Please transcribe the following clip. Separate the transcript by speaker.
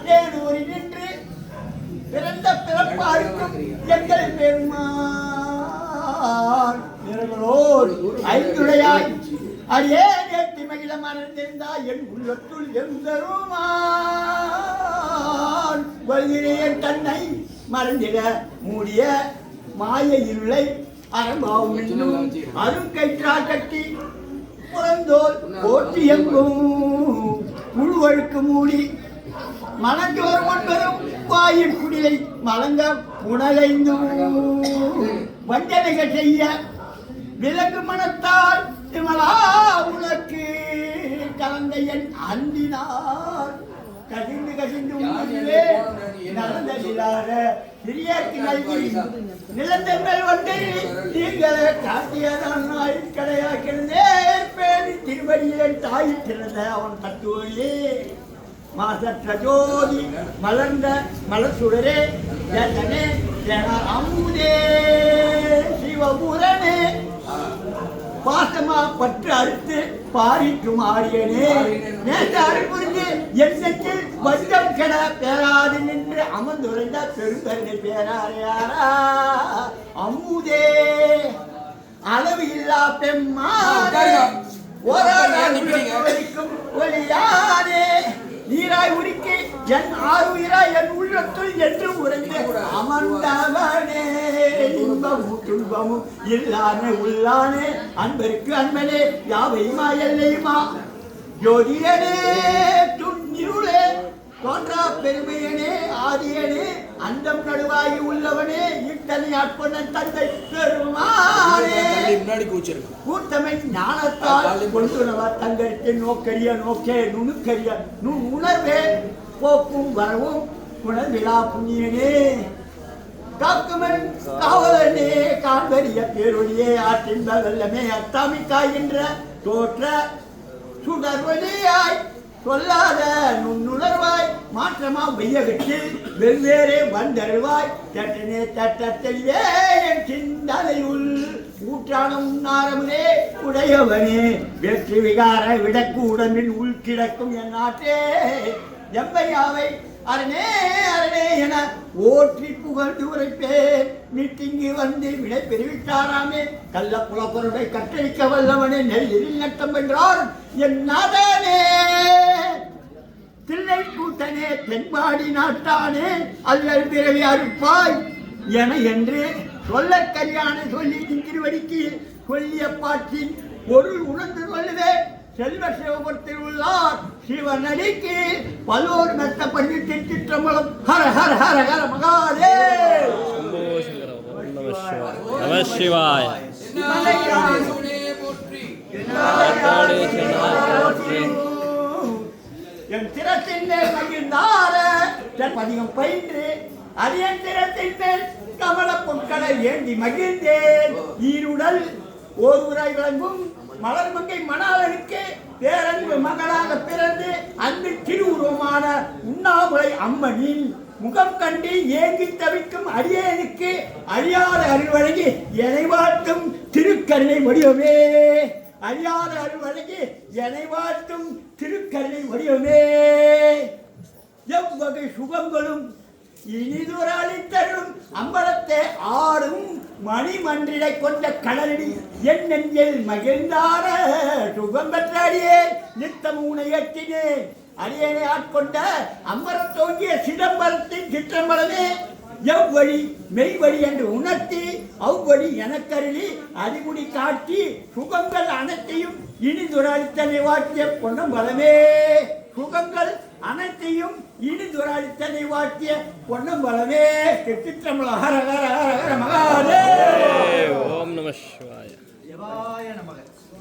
Speaker 1: தேனூரில் நின்று பிறந்த பிறப்பாருக்கும் எங்கள் பெருமான் ஐந்துடையாய் அடியே நேர்த்தி மகிழ மறந்திருந்தாய் என் உள்ளத்துள் எந்தருமான் வல்கிறேன் தன்னை மறந்திட மூடிய மாய இருளை அரம்பாவும் என்னும் அருங்கயிற்றா கட்டி புறந்தோல் போற்றி எங்கும் முழுவழுக்கு மூடி மனஞ்சோர் ஒன்பதும் வாயில் குடிலை மலங்க உணலைந்தும் வஞ்சனைகள் செய்ய விலங்கு மனத்தால் விமலா உனக்கு கலந்த என் அன்பினார் கசிந்து கசிந்து உண்மையிலே நடந்ததில்லாத சிறியக்கு நல்கி நிலந்தங்கள் வந்து நீங்களே காட்டியதான் கடையாக்கிருந்தே பேணி திருவடியில் தாய் திறந்த அவன் தத்துவமே மாசற்ற ஜோதி மலர்ந்த மலசுடரே ஜனே அமுதே சிவபுரனே பாசமா பற்று அறுத்து பாரிக்கும் ஆரியனே நேற்று அருள் புரிந்து எண்ணத்தில் வஞ்சம் கெட பேராது நின்று அமர்ந்துரைந்த பெருங்கருணை பேராரையாரா அமுதே அளவு இல்லா பெம்மானே ஒலிக்கும் ஒளியானே நீராய் உரிக்கி என் ஆறுயிராய் என் உள்ளத்துள் என்று உரைந்து அமர்ந்தவனே இன்பமும் துன்பமும் இல்லானே உள்ளானே அன்பருக்கு அன்பனே யாவையுமா எல்லையுமா ஜோதியனே துன்னிருளே தோன்றா பெருமையனே ஆதியனே அந்தம் நடுவாகி உள்ளவனே இத்தனை அற்புதன் தந்தை பெருமானே கூட்டமை ஞானத்தால் கொண்டுள்ளவர் தங்களுக்கு நோக்கரிய நோக்கே நுணுக்கரிய உணர்வே போக்கும் வரவும் உணர்விழா புண்ணியனே காக்குமன் காவலனே காண்பரிய பேரொழியே ஆற்றின் வெள்ளமே அத்தாமிக்காய்கின்ற தோற்ற சுடர்வழியாய் சொல்லாத நுண்ணுணர்வாய் மாற்றமா வையகத்தில் வெவ்வேறு வந்தருவாய் தட்டனே தட்டத்தெளிவே என் சிந்தனையுள் ஊற்றான உன்னாரமுதே உடையவனே வெற்றி விகார விடக்கு உடம்பில் உள் கிடக்கும் என் நாட்டே எம்பையாவை அரணே அரணே என ஓற்றி புகழ்ந்து உரைப்பேன் மீட்டிங்கு வந்து விடை பெருவிட்டாராமே கள்ள புலப்பொருளை கற்றளிக்க வல்லவனே நெல்லில் நட்டம் வென்றார் என் நாதனே தில்லை கூட்டனே தென்பாடி நாட்டானே அல்லல் பிறவி அறுப்பாய் என என்று சொல்ல கல்யாண சொல்லி திருவடிக்கு சொல்லிய பாட்டின் பொருள் உணர்ந்து சொல்லுவேன் செல்வ சிவபுரத்தில் உள்ளார் சிவனடிக்கு பலோர் மெத்த பண்ணி திருச்சிற்றம்பலம் ஹர ஹர ஹர ஹர மகாதேவ்
Speaker 2: நம சிவாய
Speaker 1: என் திறத்தின் மேல் மகிழ்ந்தார பதிகம் பயின்று அரியன் திறத்தின் மேல் கமல பொற்களை ஏந்தி மகிழ்ந்தேன் ஈருடல் ஓருவராய் விளங்கும் மலர்மங்கை மணாளனுக்கு பேரன்பு மகளாக பிறந்து அன்பு திருவுருவமான உண்ணாமுலை அம்மனின் முகம் கண்டு ஏங்கி தவிக்கும் அடியேனுக்கு அழியாத அருள் வழங்கி என்னை வாழ்த்தும் திருக்கருணை வடிவமே அழியாத அருள் வழங்கி என்னை வாழ்த்தும் திருக்கருணை வடிவமே எவ்வகை சுகங்களும் இனிதுராளி தரும் அம்பலத்தை ஆடும் மணிமன்றிடை கொண்ட கடலடி என் நெஞ்சில் மகிழ்ந்தார சுகம் பெற்ற அடியே நித்தம் உனை எட்டினேன் அடியேனை ஆட்கொண்ட அம்பரம் தோங்கிய சிதம்பரத்தின் சிற்றம்பலமே எவ்வழி மெய்வழி என்று உணர்த்தி அவ்வழி எனக்கருளி அறிகுடி காட்டி சுகங்கள் அனைத்தையும் இனிதுராளித்தனை வாட்டிய பொன்னம்பலமே சுகங்கள் அனைத்தையும் இனிதுராளித்தனை வாட்டிய பொன்னம்பலமே சிற்றம்பலம் ஹர ஹர ஹர ஹர மகாதேவ்
Speaker 2: ஓம் நம சிவாய
Speaker 1: சிவாய நமக